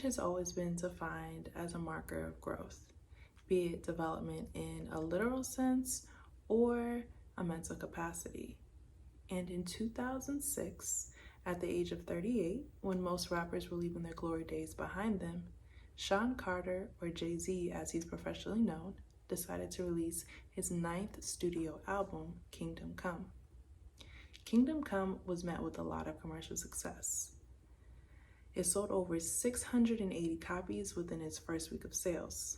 has always been defined as a marker of growth, be it development in a literal sense or a mental capacity. And in 2006, at the age of 38, when most rappers were leaving their glory days behind them, Sean Carter, or Jay-Z as he's professionally known, decided to release his 9th studio album, Kingdom Come. Kingdom Come was met with a lot of commercial success. It sold over 680 copies within its first week of sales.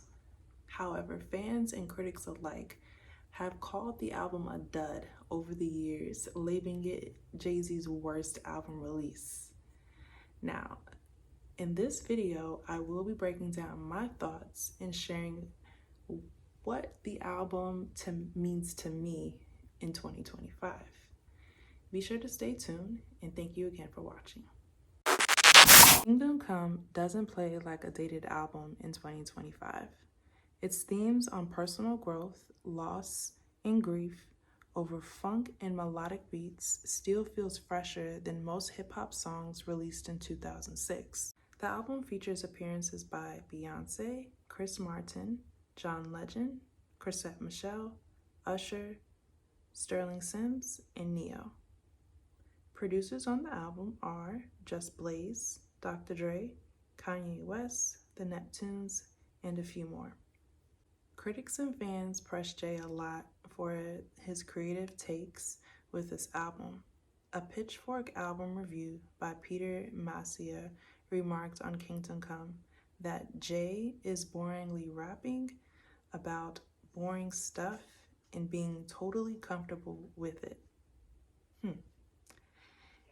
However, fans and critics alike have called the album a dud over the years, labeling it Jay-Z's worst album release. Now, in this video, I will be breaking down my thoughts and sharing what the album means to me in 2025. Be sure to stay tuned, and thank you again for watching. Kingdom Come doesn't play like a dated album in 2025. Its themes on personal growth, loss, and grief over funk and melodic beats still feels fresher than most hip-hop songs released in 2006. The album features appearances by Beyonce, Chris Martin, John Legend, Chrisette Michele, Usher, Sterling Sims, and Neo. Producers on the album are Just Blaze, Dr. Dre, Kanye West, The Neptunes, and a few more. Critics and fans press Jay a lot for his creative takes with this album. A Pitchfork album review by Peter Macia remarked on Kingdom Come that Jay is boringly rapping about boring stuff and being totally comfortable with it.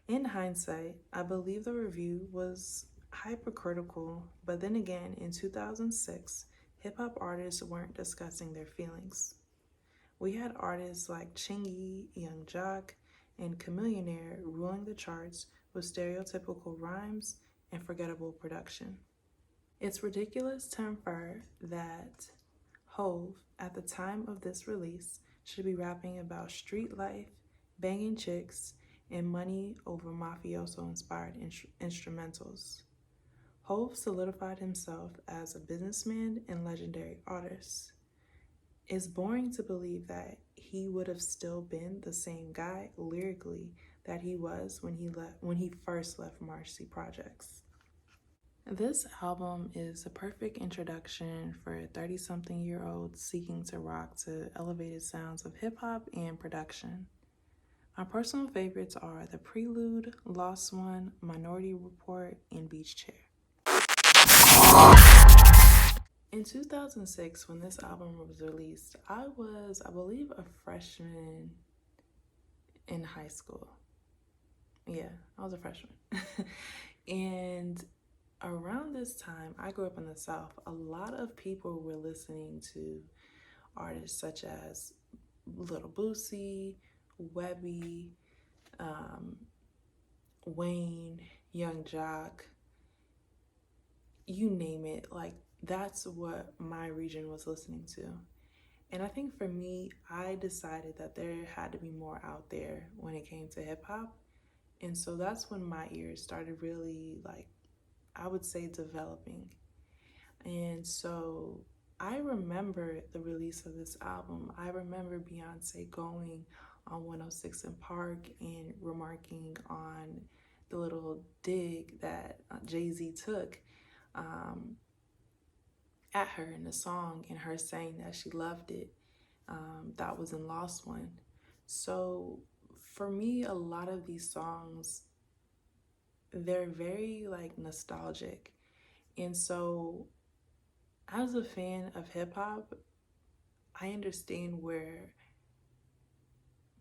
In hindsight, I believe the review was hypercritical, but then again, in 2006, hip-hop artists weren't discussing their feelings. We had artists like Chingy, Young Jock, and Yunior ruling the charts with stereotypical rhymes and forgettable production. It's ridiculous to infer that Hove, at the time of this release, should be rapping about street life, banging chicks, and money over mafioso-inspired instrumentals. Hove solidified himself as a businessman and legendary artist. It's boring to believe that he would have still been the same guy lyrically that he was when he first left Marcy Projects. This album is a perfect introduction for 30-something-year-olds seeking to rock to elevated sounds of hip-hop and production. My personal favorites are The Prelude, Lost One, Minority Report, and Beach Chair. In 2006, when this album was released, I was, I believe, a freshman in high school. Yeah, I was a freshman. And around this time, I grew up in the South. A lot of people were listening to artists such as Little Boosie, Webby, Wayne, Young Jock, you name it. Like, that's what my region was listening to. And I think for me, I decided that there had to be more out there when it came to hip hop. And so that's when my ears started really, like, I would say, developing. And so I remember the release of this album. I remember Beyonce going on 106 in Park and remarking on the little dig that Jay-Z took at her in the song, and her saying that she loved it. That was in Lost One. So for me, a lot of these songs, they're very like nostalgic. And so as a fan of hip hop, I understand where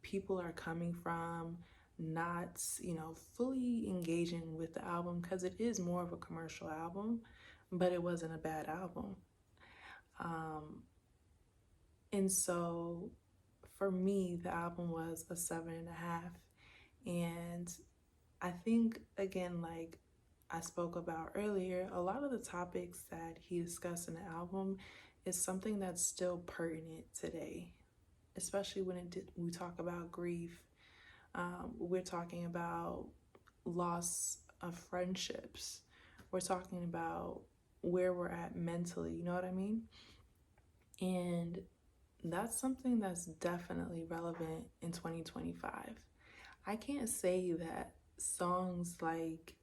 people are coming from, not, fully engaging with the album, because it is more of a commercial album, but it wasn't a bad album. And so for me, the album was a 7.5. And I think, again, like I spoke about earlier, a lot of the topics that he discussed in the album is something that's still pertinent today, especially when we talk about grief. We're talking about loss of friendships. We're talking about where we're at mentally, you know what I mean? And that's something that's definitely relevant in 2025. I can't say that songs like,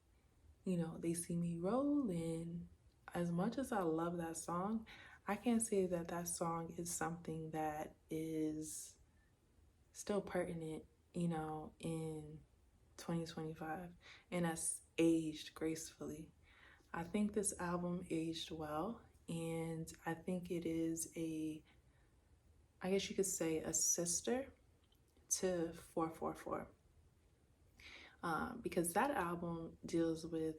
They See Me Rolling, as much as I love that song, I can't say that that song is something that is still pertinent, in 2025 and has aged gracefully. I think this album aged well, and I think it is I guess you could say, a sister to 444. Because that album deals with,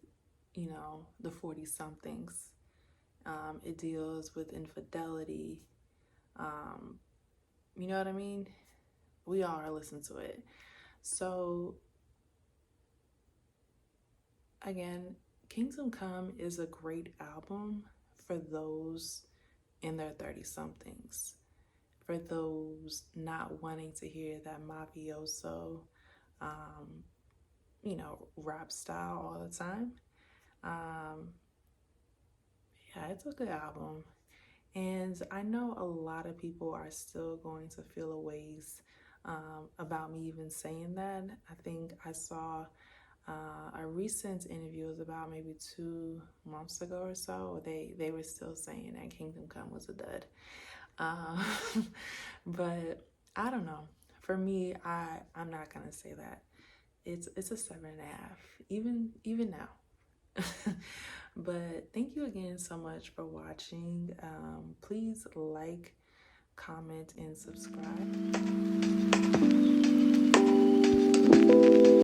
the 40 somethings. It deals with infidelity. You know what I mean? We all are listening to it. So, again, Kingdom Come is a great album for those in their 30 somethings, for those not wanting to hear that mafioso, rap style all the time. Yeah, it's a good album. And I know a lot of people are still going to feel a ways about me even saying that. I think I saw a recent interview, it was about maybe 2 months ago or so. They were still saying that Kingdom Come was a dud. But I don't know. For me, I'm not gonna say that. It's a 7.5, even now. But thank you again so much for watching. Please like, comment, and subscribe.